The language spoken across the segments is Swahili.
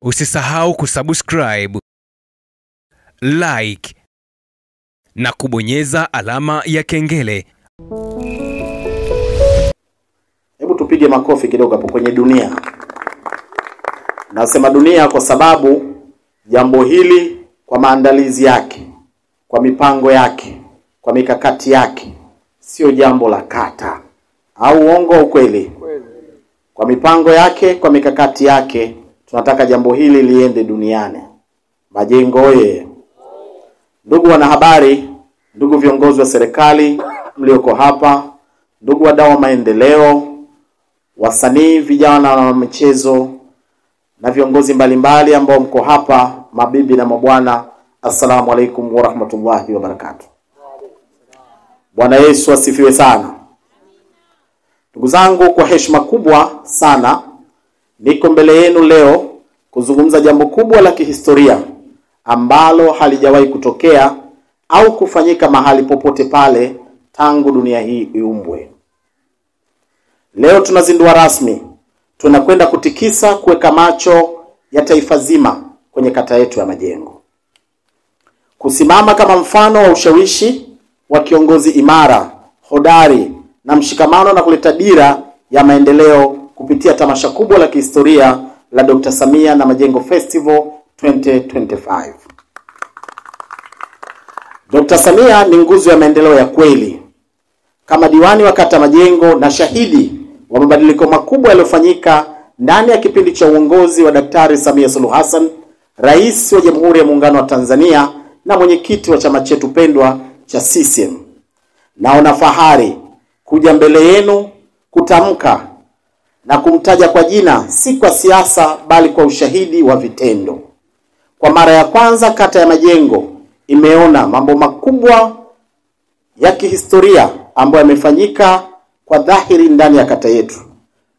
Usisahau kusubscribe, like na kubonyeza alama ya kengele. Hebu tupige makofi kidogo hapo kwenye dunia. Nasema dunia kwa sababu jambo hili kwa maandalizi yake, kwa mipango yake, kwa mikakati yake, sio jambo la kata. Au uongo au kweli? Kwa mipango yake, kwa mikakati yake, tunataka jambo hili liende duniani. Majengo oye! Ndugu wanahabari, ndugu viongozi wa serikali mlioko hapa, ndugu wadau wa maendeleo, wasanii, vijana na michezo na viongozi mbalimbali ambao mko hapa, mabibi na mabwana, assalamu alaikum wa rahmatullahi wa barakatuh. Bwana Yesu asifiwe sana. Ndugu zangu, kwa heshima kubwa sana niko mbele yenu leo kuzungumza jambo kubwa la kihistoria ambalo halijawahi kutokea au kufanyika mahali popote pale tangu dunia hii iumbwe. Leo tunazindua rasmi, tunakwenda kutikisa kuweka macho ya taifa zima kwenye kata yetu ya Majengo, kusimama kama mfano wa ushawishi wa kiongozi imara, hodari na mshikamano, na kuleta dira ya maendeleo kupitia tamasha kubwa la kihistoria la Dr. Samia na Majengo Festival 2025. Dr. Samia ni nguzo ya maendeleo ya kweli. Kama diwani wa kata Majengo na shahidi wa mabadiliko makubwa yaliyofanyika ndani ya kipindi cha uongozi wa Daktari Samia Suluhu Hassan, Rais wa Jamhuri ya Muungano wa Tanzania na mwenyekiti wa chama chetu pendwa cha CCM, naona fahari kuja mbele yenu kutamka na kumtaja kwa jina, si kwa siasa bali kwa ushahidi wa vitendo. Kwa mara ya kwanza kata ya Majengo imeona mambo makubwa ya kihistoria ambayo yamefanyika kwa dhahiri ndani ya kata yetu.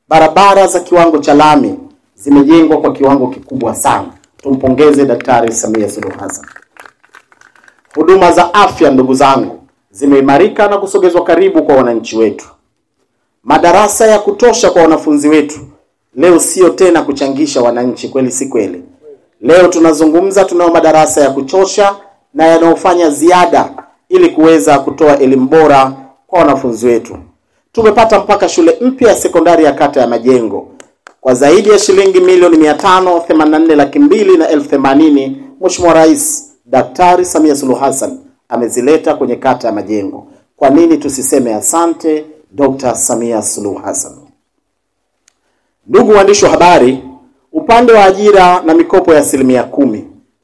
Barabara za kiwango cha lami zimejengwa kwa kiwango kikubwa sana. Tumpongeze Daktari Samia Suluhu Hassan. Huduma za afya, ndugu zangu, zimeimarika na kusogezwa karibu kwa wananchi wetu. Madarasa ya kutosha kwa wanafunzi wetu. Leo sio tena kuchangisha wananchi, kweli si kweli? Leo tunazungumza tunao madarasa ya kutosha na yanayofanya ziada ili kuweza kutoa elimu bora kwa wanafunzi wetu. Tumepata mpaka shule mpya ya sekondari ya kata ya Majengo kwa zaidi ya shilingi milioni 584,280,000. Mheshimiwa Rais Daktari Samia Suluhu Hassan amezileta kwenye kata ya Majengo. Kwa nini tusiseme asante Dr. Samia Suluhu Hassan? Ndugu waandishi wa habari, upande wa ajira na mikopo ya 10%,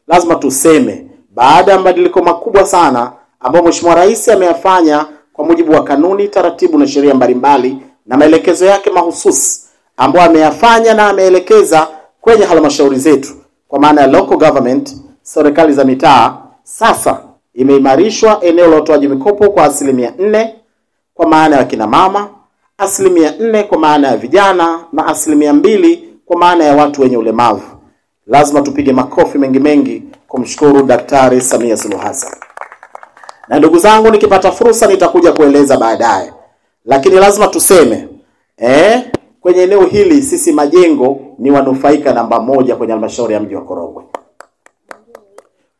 lazima tuseme baada ya mabadiliko makubwa sana ambayo Mheshimiwa Rais ameyafanya kwa mujibu wa kanuni, taratibu na sheria mbalimbali na maelekezo yake mahususi ambayo ameyafanya na ameelekeza kwenye halmashauri zetu kwa maana ya local government, serikali za mitaa, sasa imeimarishwa eneo la utoaji mikopo kwa 4% kwa maana ya kina mama, 4% kwa maana ya vijana na 2% kwa maana ya watu wenye ulemavu. Lazima tupige makofi mengi kumshukuru Daktari Samia Suluhu Hassan. Na ndugu zangu, nikipata fursa nitakuja kueleza baadaye, lakini lazima tuseme kwenye eneo hili sisi Majengo ni wanufaika namba 1 kwenye halmashauri ya mji wa Korogwe.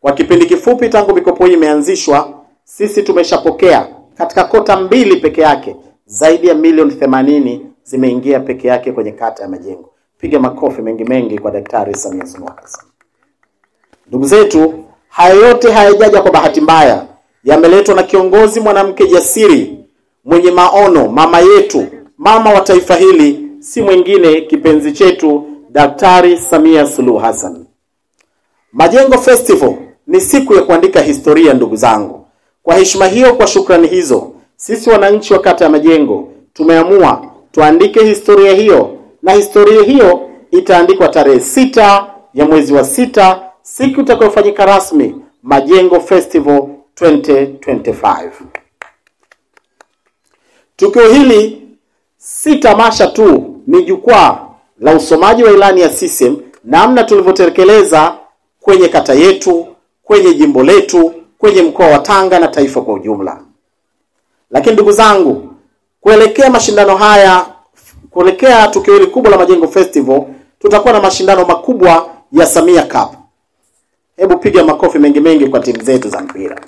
Kwa kipindi kifupi tangu mikopo hii imeanzishwa, sisi tumeshapokea katika kota 2 peke yake zaidi ya milioni 80 zimeingia peke yake kwenye kata ya Majengo. Piga makofi mengi kwa Daktari Samia Suluhu Hassan. Ndugu zetu, haya yote hayajaja kwa bahati mbaya. Yameletwa na kiongozi mwanamke jasiri, mwenye maono, mama yetu, mama wa taifa hili, si mwingine kipenzi chetu Daktari Samia Suluhu Hassan. Majengo Festival ni siku ya kuandika historia, ndugu zangu. Kwa heshima hiyo, kwa shukrani hizo, sisi wananchi wa kata ya Majengo tumeamua tuandike historia hiyo, na historia hiyo itaandikwa tarehe 6 ya mwezi wa 6, siku itakayofanyika rasmi Majengo Festival 2025. Tukio hili si tamasha tu, ni jukwaa la usomaji wa ilani ya CCM, namna tulivyotekeleza kwenye kata yetu, kwenye jimbo letu, kwenye mkoa wa Tanga na taifa kwa ujumla. Lakini ndugu zangu, kuelekea mashindano haya, kuelekea tukio hili kubwa la Majengo Festival, tutakuwa na mashindano makubwa ya Samia Cup. Hebu piga makofi mengi mengi kwa timu zetu za mpira.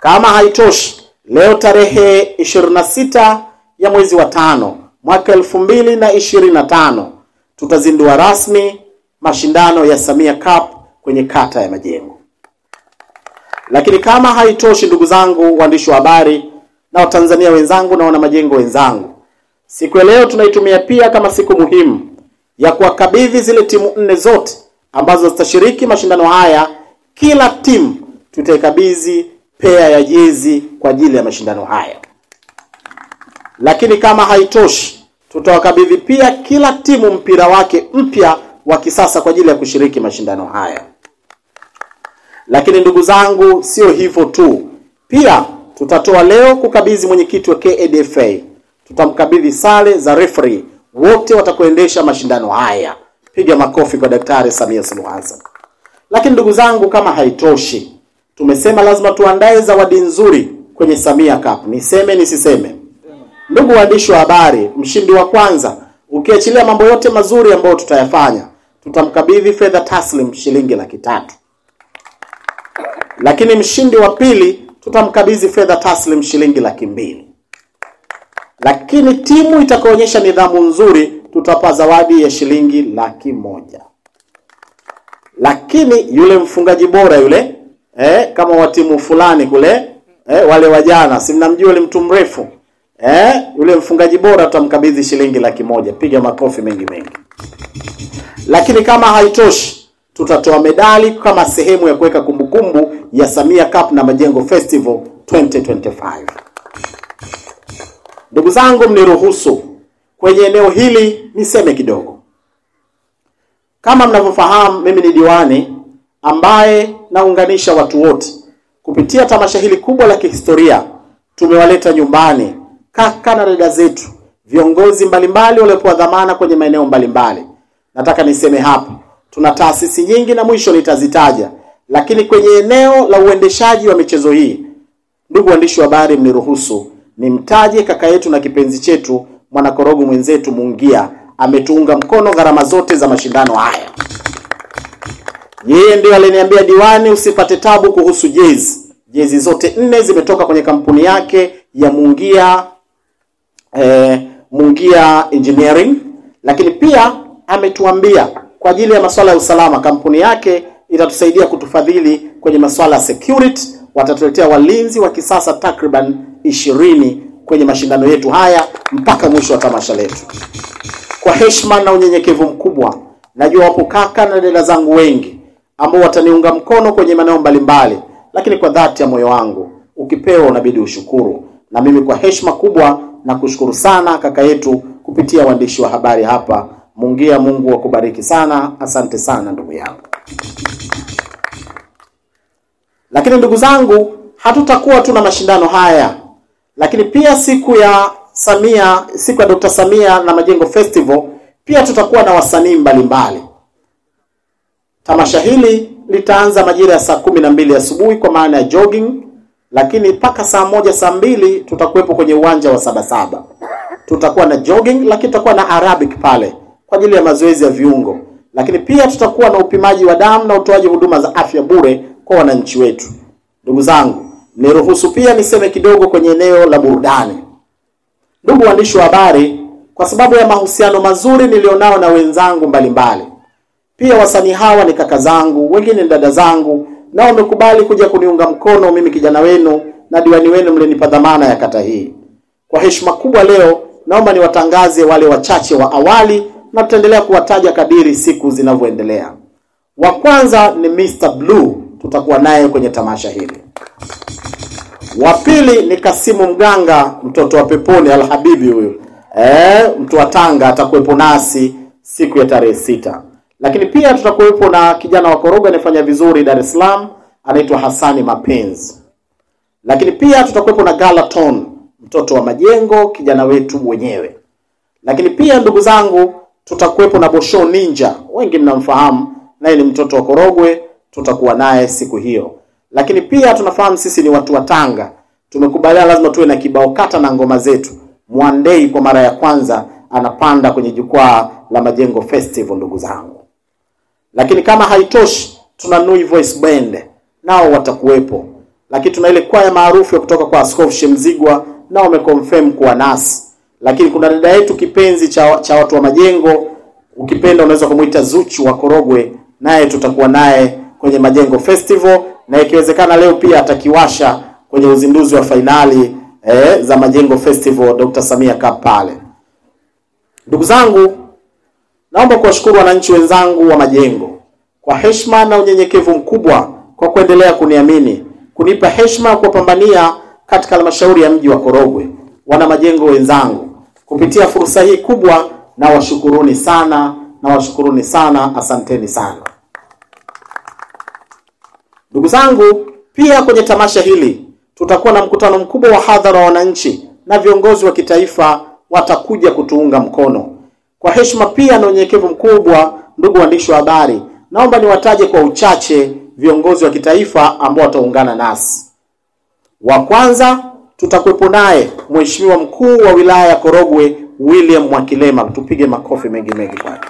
Kama haitoshi, leo tarehe 26 ya mwezi wa 5 mwaka 2025 tutazindua rasmi mashindano ya Samia Cup kwenye kata ya Majengo. Lakini kama haitoshi, ndugu zangu waandishi wa habari na Watanzania wenzangu na wana Majengo wenzangu, siku ya leo tunaitumia pia kama siku muhimu ya kuwakabidhi zile timu 4 zote ambazo zitashiriki mashindano haya. Kila timu tutaikabidhi pea ya jezi kwa ajili ya mashindano haya. Lakini kama haitoshi, tutawakabidhi pia kila timu mpira wake mpya wa kisasa kwa ajili ya kushiriki mashindano haya. Lakini ndugu zangu, sio hivyo tu. Pia tutatoa leo kukabidhi mwenyekiti wa KADFA. Tutamkabidhi sare za referee wote watakoendesha mashindano haya. Piga makofi kwa Daktari Samia Suluhu Hassan. Lakini ndugu zangu, kama haitoshi, tumesema lazima tuandae zawadi nzuri kwenye Samia Cup. Niseme nisiseme? Ndugu waandishi wa habari, mshindi wa kwanza, ukiachilia mambo yote mazuri ambayo tutayafanya, tutamkabidhi fedha taslim shilingi 300,000. Lakini mshindi wa pili tutamkabidhi fedha taslim shilingi 200,000. Lakini timu itakayoonyesha nidhamu nzuri tutapa zawadi ya shilingi 100,000. Lakini yule mfungaji bora yule, kama wa timu fulani kule, wale wajana, si mnamjua yule mtu mrefu, yule mfungaji bora tutamkabidhi shilingi 100,000. Piga makofi mengi mengi. Lakini kama haitoshi, tutatoa medali kama sehemu ya kuweka kumbukumbu ya Samia Cup na Majengo Festival 2025. Ndugu zangu, mniruhusu kwenye eneo hili niseme kidogo. Kama mnavyofahamu, mimi ni diwani ambaye naunganisha watu wote. Kupitia tamasha hili kubwa la kihistoria, tumewaleta nyumbani kaka na dada zetu, viongozi mbalimbali waliopewa dhamana kwenye maeneo mbalimbali. Nataka niseme hapa, tuna taasisi nyingi na mwisho nitazitaja. Lakini kwenye eneo la uendeshaji wa michezo hii, ndugu waandishi wa habari, mniruhusu nimtaje kaka yetu na kipenzi chetu, mwanakorogo mwenzetu Mungia. Ametuunga mkono gharama zote za mashindano haya. Yeye ndio aliniambia, diwani, usipate tabu kuhusu jezi. Jezi zote 4 zimetoka kwenye kampuni yake ya Mungia Engineering. Lakini pia ametuambia kwa ajili ya masuala ya usalama, kampuni yake itatusaidia kutufadhili kwenye masuala ya security. Watatuletea walinzi wa kisasa takriban 20 kwenye mashindano yetu haya mpaka mwisho wa tamasha letu. Kwa heshima na unyenyekevu mkubwa, najua wapo kaka na dada zangu wengi ambao wataniunga mkono kwenye maeneo mbalimbali, lakini kwa dhati ya moyo wangu, ukipewa unabidi ushukuru. Na mimi kwa heshima kubwa na kushukuru sana kaka yetu kupitia waandishi wa habari hapa. Mungia, Mungu akubariki sana. Asante sana ndugu yangu. Lakini ndugu zangu, hatutakuwa tuna mashindano haya, lakini pia siku ya Dr. Samia na Majengo Festival pia tutakuwa na wasanii mbalimbali. Tamasha hili litaanza majira ya saa 12 asubuhi kwa maana ya jogging, lakini mpaka saa 1 saa 2 tutakuwepo kwenye uwanja wa Sabasaba. Tutakuwa na jogging, lakini tutakuwa na aerobic pale kwa ajili ya mazoezi ya viungo. Lakini pia tutakuwa na upimaji wa damu na utoaji huduma za afya bure kwa wananchi wetu. Ndugu zangu, niruhusu pia niseme kidogo kwenye eneo la burudani. Ndugu waandishi wa habari, kwa sababu ya mahusiano mazuri nilionao na wenzangu mbalimbali, pia wasanii hawa ni kaka zangu, wengine ni dada zangu, na wamekubali kuja kuniunga mkono mimi, kijana wenu na diwani wenu mlinipa dhamana ya kata hii. Kwa heshima kubwa leo, naomba niwatangaze wale wachache wa awali na tutaendelea kuwataja kadiri siku zinavyoendelea. Wa kwanza ni Mr. Blue, tutakuwa naye kwenye tamasha hili. Wa pili ni Kasimu Mganga, mtoto wa peponi Alhabibi huyu. Mtu wa Tanga, atakuwepo nasi siku ya tarehe 6. Lakini pia tutakuwepo na kijana wa Koroga anayefanya vizuri Dar es Salaam, anaitwa Hasani Mapenzi. Lakini pia tutakuwepo na Galaton, mtoto wa Majengo, kijana wetu mwenyewe. Lakini pia ndugu zangu, tutakuwepo na Bosho Ninja, wengi mnamfahamu, naye ni mtoto wa Korogwe, tutakuwa naye siku hiyo. Lakini pia tunafahamu sisi ni watu wa Tanga, tumekubaliana lazima tuwe na kibao kata na ngoma zetu. Mwandei kwa mara ya kwanza anapanda kwenye jukwaa la Majengo Festival ndugu zangu. Lakini kama haitoshi, tuna Nui Voice Band, nao watakuwepo. Lakini tuna ile kwaya maarufu kutoka kwa Askofu Shemzigwa, nao wameconfirm kuwa nasi. Lakini kuna dada yetu kipenzi cha watu wa Majengo, ukipenda unaweza kumuita Zuchu wa Korogwe, naye tutakuwa naye kwenye Majengo Festival, na ikiwezekana leo pia atakiwasha kwenye uzinduzi wa finali za Majengo Festival Dr. Samia Cup pale. Ndugu zangu, naomba kuwashukuru wananchi wenzangu wa Majengo kwa heshima na unyenyekevu mkubwa kwa kuendelea kuniamini, kunipa heshima kwa kupambania katika halmashauri ya mji wa Korogwe. Wana Majengo wenzangu, kupitia fursa hii kubwa na washukuruni sana, asanteni sana. Ndugu zangu, pia kwenye tamasha hili tutakuwa na mkutano mkubwa wa hadhara wa wananchi na viongozi wa kitaifa watakuja kutuunga mkono. Kwa heshima pia na unyenyekevu mkubwa, ndugu waandishi wa habari, naomba niwataje kwa uchache viongozi wa kitaifa ambao wataungana nasi. Wa kwanza tutakuwepo naye Mheshimiwa Mkuu wa Wilaya ya Korogwe William Mwakilema, tupige makofi mengi kwake.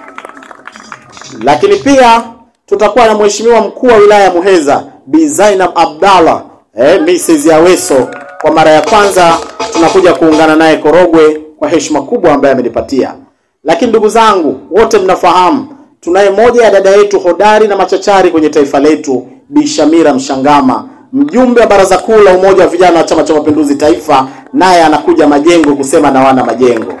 Lakini pia tutakuwa na Mheshimiwa Mkuu wa Wilaya ya Muheza Bi Zainab Abdallah, Mrs. Yaweso. Kwa mara ya kwanza tunakuja kuungana naye Korogwe kwa heshima kubwa ambaye amenipatia. Lakini ndugu zangu, wote mnafahamu tunaye moja ya dada yetu hodari na machachari kwenye taifa letu, Bi Shamira Mshangama, mjumbe wa Baraza Kuu la Umoja wa Vijana wa Chama cha Mapinduzi Taifa, naye anakuja Majengo kusema na wana Majengo.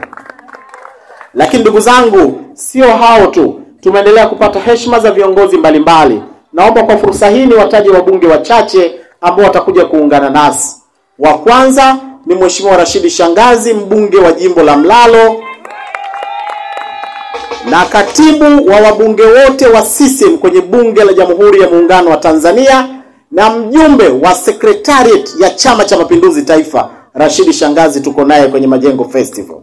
Lakini ndugu zangu, sio hao tu, tumeendelea kupata heshima za viongozi mbalimbali. Naomba kwa fursa hii ni wataje wabunge wachache ambao watakuja kuungana nasi. Wa kwanza ni Mheshimiwa Rashidi Shangazi, mbunge wa jimbo la Mlalo na katibu wa wabunge wote wa CCM kwenye bunge la Jamhuri ya Muungano wa Tanzania, na mjumbe wa secretariat ya Chama cha Mapinduzi Taifa. Rashidi Shangazi tuko naye kwenye Majengo Festival.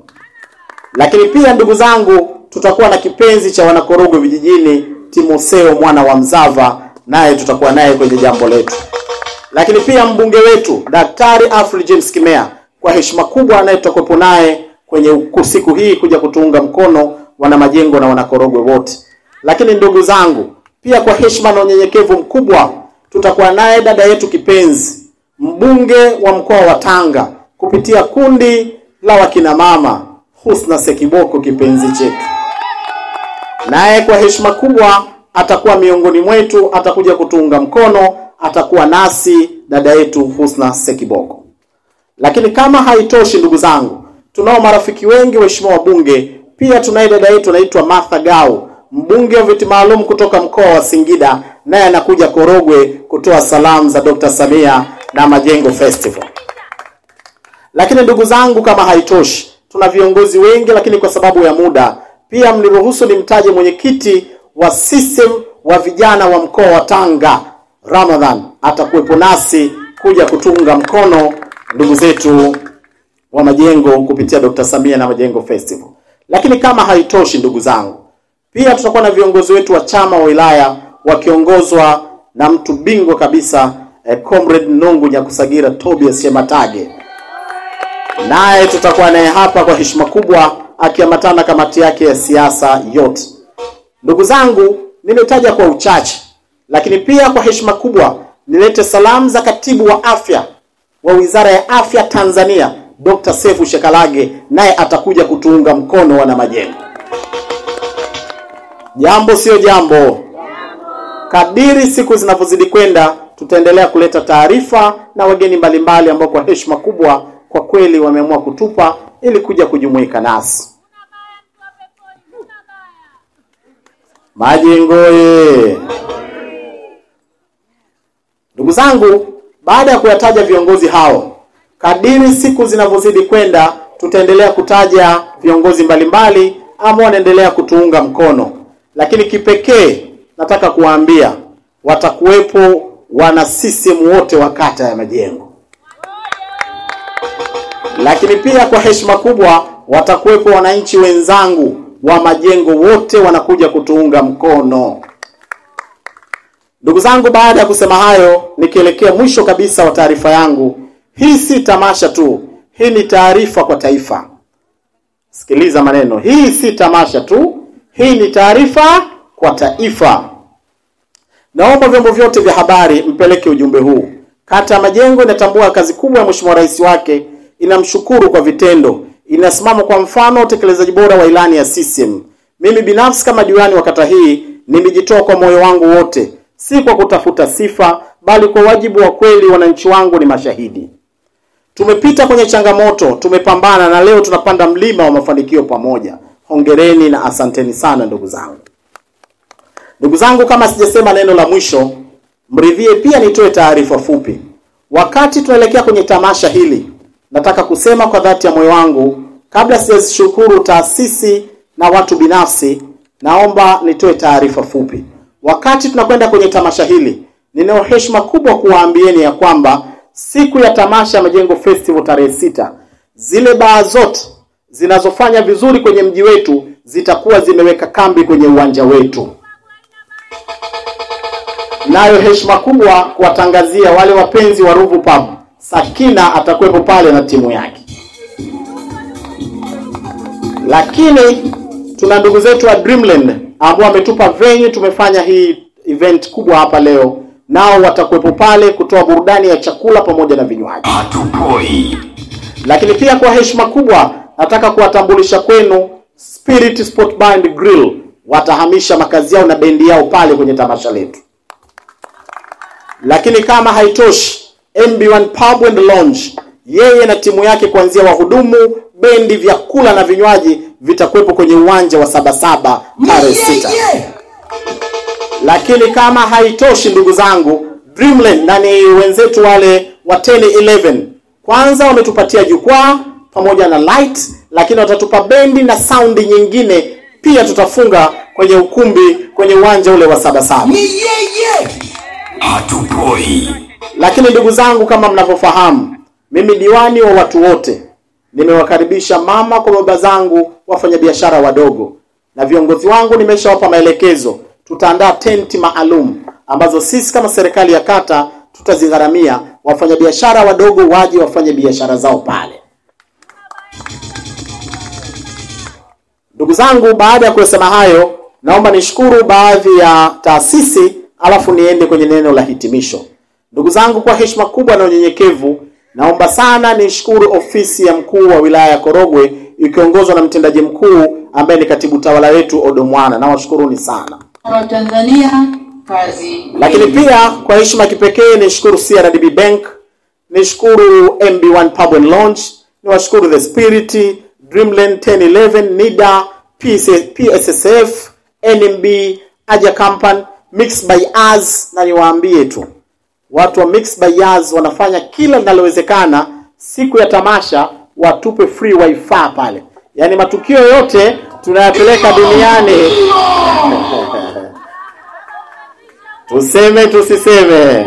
Lakini pia ndugu zangu, tutakuwa na kipenzi cha wanakorogwe vijijini, Timotheo mwana wa Mzava, naye tutakuwa naye kwenye jambo letu. Lakini pia mbunge wetu Daktari Afri James Kimea, kwa heshima kubwa naye tutakuwa naye kwenye siku hii kuja kutuunga mkono wana Majengo na wanakorogwe wote. Lakini ndugu zangu, pia kwa heshima na unyenyekevu mkubwa tutakuwa naye dada yetu kipenzi, mbunge wa mkoa wa Tanga kupitia kundi la wakina mama, Husna Sekiboko kipenzi chetu. Naye kwa heshima kubwa atakuwa miongoni mwetu, atakuja kutuunga mkono, atakuwa nasi dada yetu Husna Sekiboko. Lakini kama haitoshi ndugu zangu, tunao marafiki wengi waheshimiwa wabunge. Pia tunaye dada yetu anaitwa Martha Gau, mbunge wa viti maalum kutoka mkoa wa Singida, naye anakuja Korogwe kutoa salamu za Dr. Samia na Majengo Festival. Lakini ndugu zangu, kama haitoshi, tuna viongozi wengi, lakini kwa sababu ya muda pia mniruhusu nimtaje mwenyekiti wa CCM wa vijana wa mkoa wa Tanga, Ramadhan, atakuwepo nasi kuja kutunga mkono ndugu zetu wa Majengo kupitia Dr. Samia na Majengo Festival. Lakini kama haitoshi ndugu zangu, pia tutakuwa na viongozi wetu wa chama wa wilaya wakiongozwa na mtu bingwa kabisa, Comrade Nungu Nyakusagira Tobias Shematage. Naye tutakuwa naye hapa kwa heshima kubwa akiambatana kamati yake ya siasa yote. Ndugu zangu, nimetaja kwa uchache, lakini pia kwa heshima kubwa nilete salamu za katibu wa afya wa Wizara ya Afya Tanzania, Dr. Sefu Shekalage, naye atakuja kutuunga mkono wana Majengo. Jambo sio jambo. Kadiri siku zinavyozidi kwenda, tutaendelea kuleta taarifa na wageni mbalimbali ambao kwa heshima kubwa kwa kweli wameamua kutupa ili kuja kujumuika nasi. Majengo ye. Ndugu zangu, baada ya kuyataja viongozi hao, kadiri siku zinavyozidi kwenda, tutaendelea kutaja viongozi mbalimbali ambao wanaendelea kutuunga mkono. Lakini kipekee nataka kuwaambia watakuwepo wana CCM wote wa kata ya Majengo. Lakini pia kwa heshima kubwa watakuwepo wananchi wenzangu wa Majengo wote wanakuja kutuunga mkono. Ndugu zangu, baada ya kusema hayo, nikielekea mwisho kabisa wa taarifa yangu, hii si tamasha tu, hii ni taarifa kwa taifa. Sikiliza maneno, hii si tamasha tu, hii ni taarifa kwa taifa. Naomba vyombo vyote vya habari mpeleke ujumbe huu. Kata ya Majengo inatambua kazi kubwa ya Mheshimiwa Rais wake, inamshukuru kwa vitendo, inasimama kwa mfano utekelezaji bora wa ilani ya CCM. Mimi binafsi kama diwani wa kata hii nimejitoa kwa moyo wangu wote, si kwa kutafuta sifa, bali kwa wajibu wa kweli. Wananchi wangu ni mashahidi. Tumepita kwenye changamoto, tumepambana, na leo tunapanda mlima wa mafanikio pamoja. Hongereni na asanteni sana ndugu zangu. Ndugu zangu, kama sijasema neno la mwisho, mridhie pia nitoe taarifa fupi. Wakati tunaelekea kwenye tamasha hili, nataka kusema kwa dhati ya moyo wangu, kabla sijashukuru taasisi na watu binafsi, naomba nitoe taarifa fupi. Wakati tunakwenda kwenye tamasha hili, ninao heshima kubwa kuwaambieni ya kwamba siku ya tamasha ya Majengo Festival tarehe 6, zile baa zote zinazofanya vizuri kwenye mji wetu zitakuwa zimeweka kambi kwenye uwanja wetu. Nayo heshima kubwa kuwatangazia wale wapenzi wa Ruvu Pub, Sakina atakuwepo pale na timu yake. Lakini tuna ndugu zetu wa Dreamland ambao wametupa venue, tumefanya hii event kubwa hapa leo. Nao watakuwepo pale kutoa burudani ya chakula pamoja na vinywaji. Lakini pia kwa heshima kubwa nataka kuwatambulisha kwenu Spirit Sport Band Grill. Watahamisha makazi yao na bendi yao pale kwenye tamasha letu. Lakini kama haitoshi, MB1 Pub and Lounge, yeye na timu yake kuanzia wahudumu, bendi, vyakula na vinywaji vitakuwepo kwenye uwanja wa Sabasaba tarehe 6. Lakini kama haitoshi ndugu zangu, Dreamland na ni wenzetu wale wa 1011, kwanza wametupatia jukwaa pamoja na light, lakini watatupa bendi na sound nyingine pia. Tutafunga kwenye ukumbi kwenye uwanja ule wa Sabasaba. Lakini ndugu zangu, kama mnavyofahamu, mimi diwani wa watu wote, nimewakaribisha mama kwa baba zangu wafanyabiashara wadogo, na viongozi wangu nimeshawapa maelekezo. Tutaandaa tenti maalum ambazo sisi kama serikali ya kata tutazigharamia. Wafanyabiashara wadogo waje wafanye biashara zao pale. Ndugu zangu, baada ya kusema hayo, naomba nishukuru baadhi ya taasisi alafu niende kwenye neno la hitimisho. Ndugu zangu, kwa heshima kubwa na unyenyekevu, naomba sana nishukuru ofisi ya mkuu wa wilaya ya Korogwe ikiongozwa na mtendaji mkuu ambaye ni katibu tawala wetu Odomwana. Nawashukuruni sana. Tanzania kazi. Lakini pia kwa heshima kipekee nishukuru CRDB Bank, nishukuru MB1 Pub and Lounge, niwashukuru The Spirit, Dreamland, 1011, NIDA, PSSF, NMB, Aja Company, Mixed by Us. Na niwaambie tu, watu wa Mixed by Us wanafanya kila linalowezekana siku ya tamasha watupe free wifi pale. Yaani matukio yote tunayapeleka duniani. Tuseme tusiseme,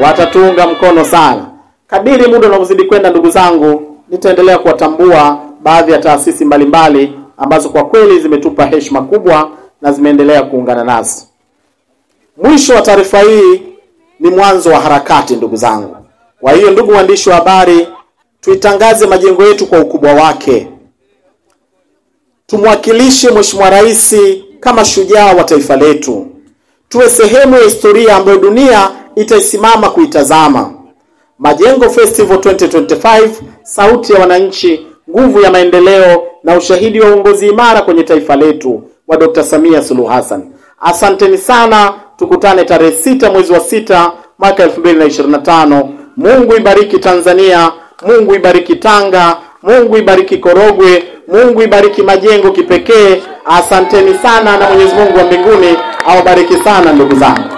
watatuunga mkono sana. Kadiri muda unavyozidi kwenda ndugu zangu, nitaendelea kuwatambua baadhi ya taasisi mbalimbali ambazo kwa kweli zimetupa heshima kubwa na zimeendelea kuungana nasi. Mwisho wa taarifa hii ni mwanzo wa harakati ndugu zangu. Kwa hiyo ndugu waandishi wa habari, tuitangaze Majengo yetu kwa ukubwa wake. Tumwakilishe Mheshimiwa Rais kama shujaa wa taifa letu. Tuwe sehemu ya historia ambayo dunia itaisimama kuitazama. Majengo Festival 2025, sauti ya wananchi, nguvu ya maendeleo na ushahidi wa uongozi imara kwenye taifa letu wa Dr. Samia Suluhu Hassan. Asanteni sana, tukutane tarehe 6 mwezi wa 6 mwaka 2025. Mungu ibariki Tanzania, Mungu ibariki Tanga, Mungu ibariki Korogwe, Mungu ibariki Majengo kipekee. Asanteni sana na Mwenyezi Mungu wa mbinguni awabariki sana ndugu zangu.